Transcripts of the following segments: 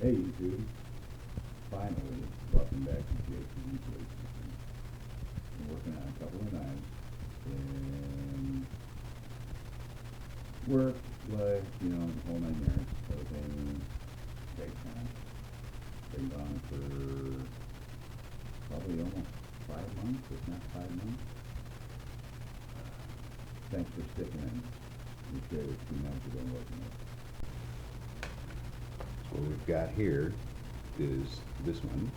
Hey YouTube, finally welcome back to JC's Bladesmithing. Been working on a couple of knives and work, life, the whole 9 yards. Everything takes time. Been gone for probably almost 5 months, if not 5 months. Thanks for sticking in. We share the 2 knives we've been working with. What we've got here is this one.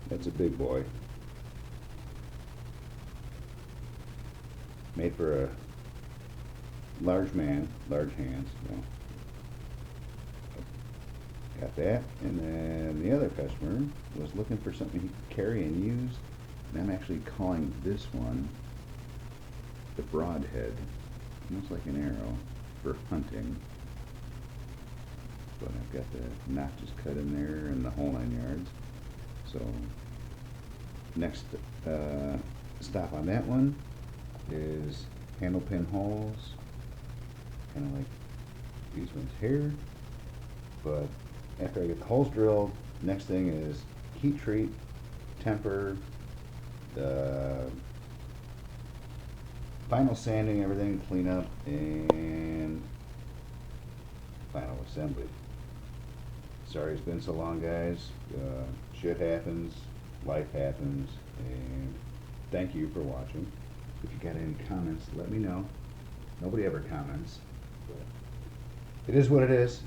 That's a big boy. Made for a large man, large hands. Got that. And then the other customer was looking for something he could carry and use. And I'm actually calling this one the broadhead. Almost like an arrow for hunting, but I've got the notches cut in there and the whole 9 yards. So next stop on that one is handle pin holes, kind of like these ones here. But after I get the holes drilled, next thing is heat treat, temper, the final sanding, everything, clean up, and final assembly. Sorry it's been so long, guys. Shit happens, life happens, and thank you for watching. If you got any comments, let me know. Nobody ever comments, but it is what it is.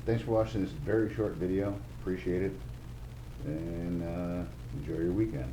Thanks for watching this very short video. Appreciate it, and enjoy your weekend.